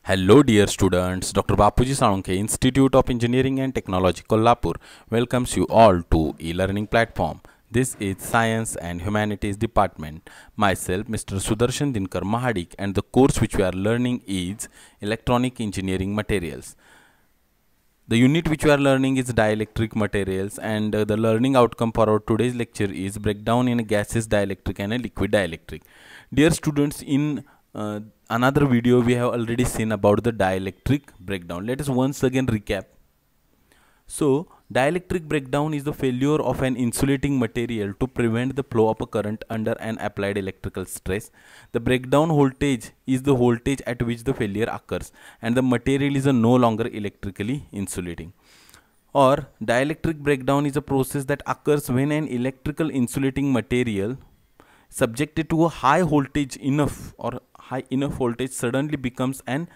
Hello, dear students. Dr. Bapuji Salunkhe, Institute of Engineering and Technology, Kolhapur, welcomes you all to e-learning platform. This is Science and Humanities Department. Myself, Mr. Sudarshan Dinkar Mahadik, and the course which we are learning is Electronic Engineering Materials. The unit which we are learning is dielectric materials, and the learning outcome for our today's lecture is breakdown in a gaseous dielectric and a liquid dielectric. Dear students, in another video we have already seen about the dielectric breakdown. Let us once again recap. So, dielectric breakdown is the failure of an insulating material to prevent the flow of a current under an applied electrical stress. The breakdown voltage is the voltage at which the failure occurs, and the material is no longer electrically insulating. Or, dielectric breakdown is a process that occurs when an electrical insulating material subjected to a high voltage enough or high enough voltage suddenly becomes an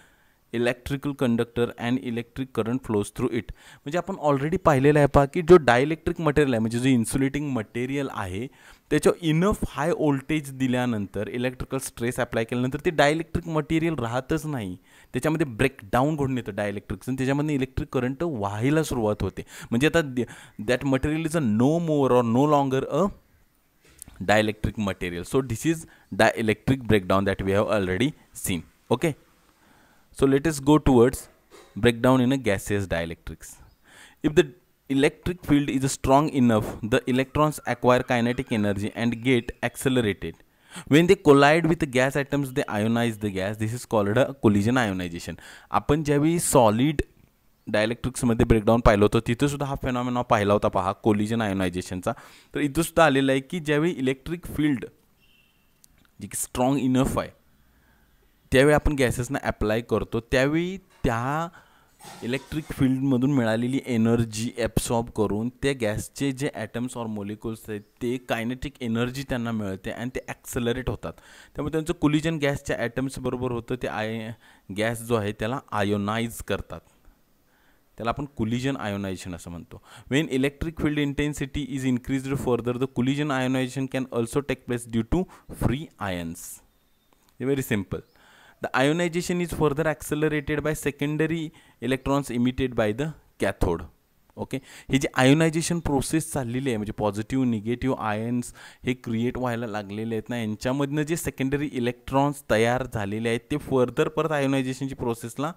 electrical conductor and electric current flows through it. म्हणजे आपण already पाहिलेलं आहे पहा की जो dielectric material आहे म्हणजे जो इन्सुलेटिंग मटेरियल आहे त्याच्यावर इनफ हाय व्होल्टेज दिल्यानंतर इलेक्ट्रिकल स्ट्रेस अप्लाय केल्यानंतर ते डायलेक्ट्रिक मटेरियल राहतच नाही, त्याच्यामध्ये ब्रेकडाऊन घडून येतं डायलेक्ट्रिक्स आणि त्याच्यामध्ये इलेक्ट्रिक करंट व्हायला सुरुवात होते. म्हणजे आता that material is a no more or no longer a dielectric material. So this is dielectric breakdown that we have already seen. Okay, so let us go towards breakdown in a gaseous dielectrics. If the electric field is strong enough, the electrons acquire kinetic energy and get accelerated. When they collide with the gas atoms, they ionize the gas. This is called a collision ionization. आपण ज्यावेळी solid डायलेक्ट्रिक्समध्ये breakdown पाहिलं होतं तिथं सुद्धा हा phenomena पाहिला होता पहा कोलिजन आयोनायझेशनचा. तर इथं सुद्धा आलेलं आहे की ज्यावेळी इलेक्ट्रिक फील्ड जी की स्ट्रॉंग इनफ आहे त्यावेळी आपण गॅसेसना अप्लाय करतो त्यावेळी त्या इलेक्ट्रिक फील्डमधून मिळालेली एनर्जी ॲब्सॉर्ब करून त्या गॅसचे जे ॲटम्स और मोलिक्युल्स आहेत ते कायनेटिक एनर्जी त्यांना मिळते आणि ते ॲक्सेलरेट होतात. त्यामुळे त्यांचं कोलिजन गॅसच्या ॲटम्स बरोबर होतं ते गॅस जो आहे त्याला आयोनाइज करतात. त्याला आपण कोलिजन आयोनायझेशन असं म्हणतो. When electric field intensity is increased further the collision ionization can also take place due to free ions. Very simple. The ionization is further accelerated by secondary electrons emitted by the cathode. Okay, हे जे ionization process चाललेली आहे म्हणजे positive negative ions हे create व्हायला लागलेले आहेत ना, यांच्यामधनं जे सेकंडरी इलेक्ट्रॉन्स तयार झालेले आहेत ते फर्दर परत आयोनायझेशनची प्रोसेसला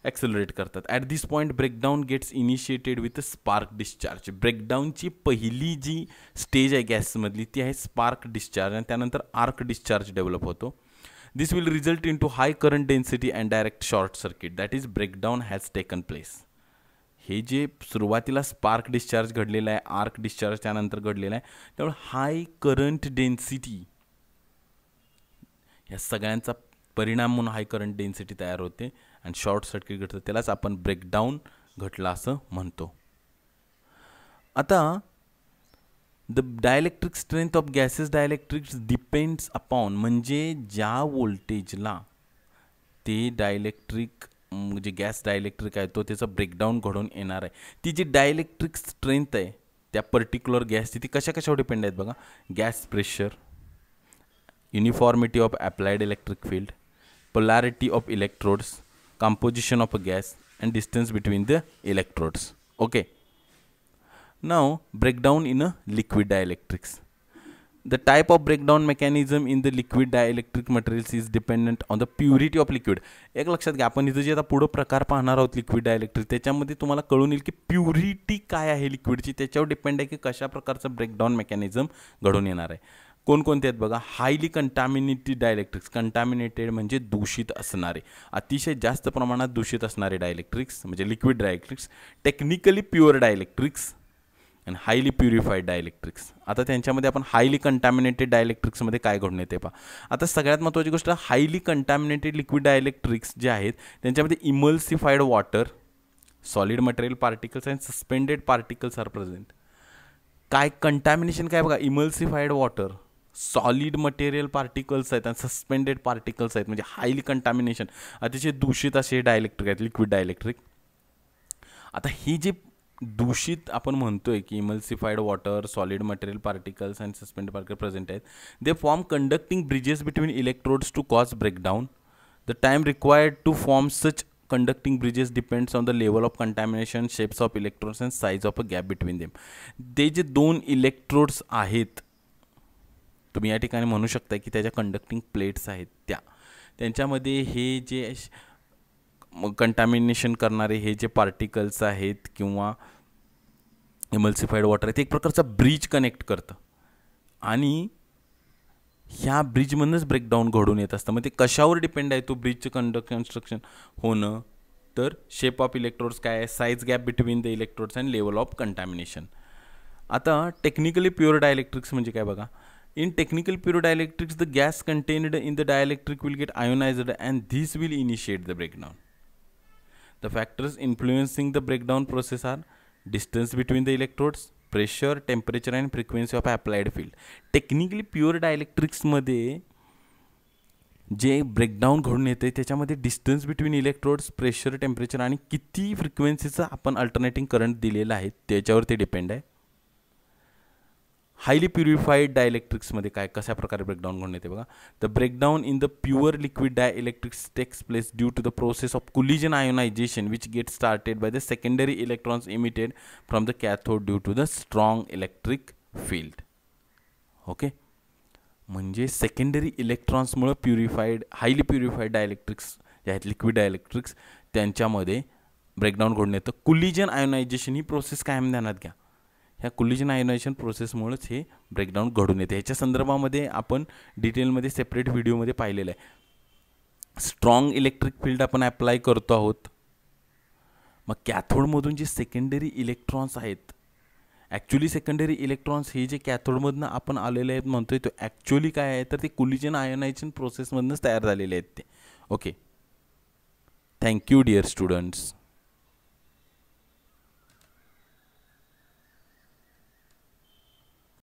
ॲक्सेलरेट करतात. At this point breakdown gets initiated with spark discharge. ब्रेकडाऊनची पहिली जी स्टेज आहे गॅसमधली ती आहे स्पार्क डिस्चार्ज आणि त्यानंतर आर्क डिस्चार्ज डेव्हलप होतो. This will result in to high current density and direct short circuit. That is breakdown has taken place. हे जे सुरुवातीला स्पार्क डिस्चार्ज घडलेलं आहे आर्क डिस्चार्ज त्यानंतर घडलेलं आहे त्यामुळे हाय करंट डेन्सिटी ह्या सगळ्यांचा परिणाम म्हणून हाय करंट डेन्सिटी तयार होते आणि शॉर्ट सर्किट घडतं त्यालाच आपण ब्रेकडाऊन घडला असं म्हणतो. आता the dielectric strength of gases dielectrics depends upon म्हणजे ज्या वोल्टेजला ते डायलेक्ट्रिक म्हणजे गॅस डायलेक्ट्रिक आहे तो त्याचा ब्रेकडाऊन घडून येणार आहे ती जी डायलेक्ट्रिक स्ट्रेंथ आहे त्या पर्टिक्युलर गॅसची ती कशावर डिपेंड आहेत बघा. Gas pressure, uniformity of applied electric field, polarity of electrodes, composition of a gas and distance between the electrodes. Okay, now breakdown in a liquid dielectrics. The type of breakdown mechanism in the liquid dielectric materials is dependent on the purity of liquid. एक लक्षात घ्या आपण इथं जे आता पुढं प्रकार पाहणार आहोत लिक्विड डायलेक्ट्रिक त्याच्यामध्ये तुम्हाला कळून येईल की प्युरिटी काय आहे लिक्विडची त्याच्यावर डिपेंड आहे की कशा प्रकारचं ब्रेकडाऊन मेकॅनिझम घडून येणार आहे. कोणकोणते आहेत बघा. Highly contaminated dielectrics. कंटॅमिनेटेड म्हणजे दूषित असणारे, अतिशय जास्त प्रमाणात दूषित असणारे डायलेक्ट्रिक्स म्हणजे liquid dielectrics. Technically pure dielectrics आणि हायली प्युरिफाईड डायलेक्ट्रिक्स. आता त्यांच्यामध्ये आपण हायली कंटॅमिनेटेड डायलेक्ट्रिक्समध्ये काय घडून येते पहा. आता सगळ्यात महत्त्वाची गोष्ट हायली कंटॅमिनेटेड लिक्विड डायलेक्ट्रिक्स जे आहेत त्यांच्यामध्ये emulsified water, solid material particles and suspended particles are present. काय कंटॅमिनेशन काय बघा. Emulsified water, solid material particles आहेत आणि सस्पेंडेड पार्टिकल्स आहेत म्हणजे हायली कंटॅमिनेशन अतिशय दूषित असे डायलेक्ट्रिक आहेत लिक्विड डायलेक्ट्रिक. आता ही जे दूषित आपण म्हणतोय की emulsified water, solid material particles and suspended particle present आहेत. They form conducting bridges between electrodes to cause breakdown. The time required to form such conducting bridges depends on the level of contamination, shapes of electrodes and size of a gap between them. ते जे दोन electrodes आहेत, तुम्ही या ठिकाणी म्हणू शकता की त्याच्या कंडक्टिंग प्लेट्स आहेत, त्यांच्यामध्ये हे जे कंटॅमिनेशन करणारे हे जे पार्टिकल्स आहेत किंवा इमल्सिफाईड वॉटर आहे, ते एक प्रकारचा ब्रिज कनेक्ट करतं आणि ह्या ब्रिजमधूनच ब्रेकडाऊन घडून येत असतं. मग ते कशावर डिपेंड आहे तो ब्रिजचं कन्स्ट्रक्शन होणं, तर शेप ऑफ इलेक्ट्रोड्स काय आहे, size gap between the electrodes and level of contamination. आता टेक्निकली प्युअर डायलेक्ट्रिक्स म्हणजे काय बघा. In technical pure dielectrics, the gas contained in the dielectric will get ionized and this will initiate the breakdown. The factors influencing the breakdown process are distance between the electrodes, pressure, temperature and frequency of applied field. Technically pure dielectrics मध्ये जे breakdown घडून येते त्याच्यामध्ये distance between electrodes, pressure, temperature आणि किती फ्रिक्वेन्सीचं आपण alternating current दिलेलं आहे त्याच्यावर ते डिपेंड आहे. हायली प्युरिफाईड डायइलेक्ट्रिक्समध्ये काय कशा प्रकारे ब्रेकडाऊन घडून येते बघा. The breakdown in the pure liquid dielectrics takes place due to the process of collision ionization which gets started by the secondary electrons emitted from the cathode due to the strong electric field. Okay, म्हणजे secondary इलेक्ट्रॉन्समुळे purified highly purified dielectrics जे आहेत liquid dielectrics त्यांच्यामध्ये breakdown घडून येतं. Collision ionisation ही process कायम ध्यानात घ्या. ह्या कुलिजन आयोनायझेशन प्रोसेसमुळेच हे ब्रेकडाऊन घडून येते. ह्याच्या संदर्भामध्ये आपण डिटेलमध्ये सेपरेट व्हिडिओमध्ये पाहिलेलं आहे. स्ट्रॉंग इलेक्ट्रिक फील्ड आपण अप्लाय करतो आहोत. मग कॅथोडमधून जे सेकंडरी इलेक्ट्रॉन्स आहेत, ॲक्च्युली सेकंडरी इलेक्ट्रॉन्स हे जे कॅथोडमधनं आपण आलेले आहेत म्हणतोय तो ॲक्च्युली काय आहे तर ते कुलिजन आयोनायझेशन प्रोसेसमधूनच तयार झालेले आहेत ते. Okay, thank you dear students.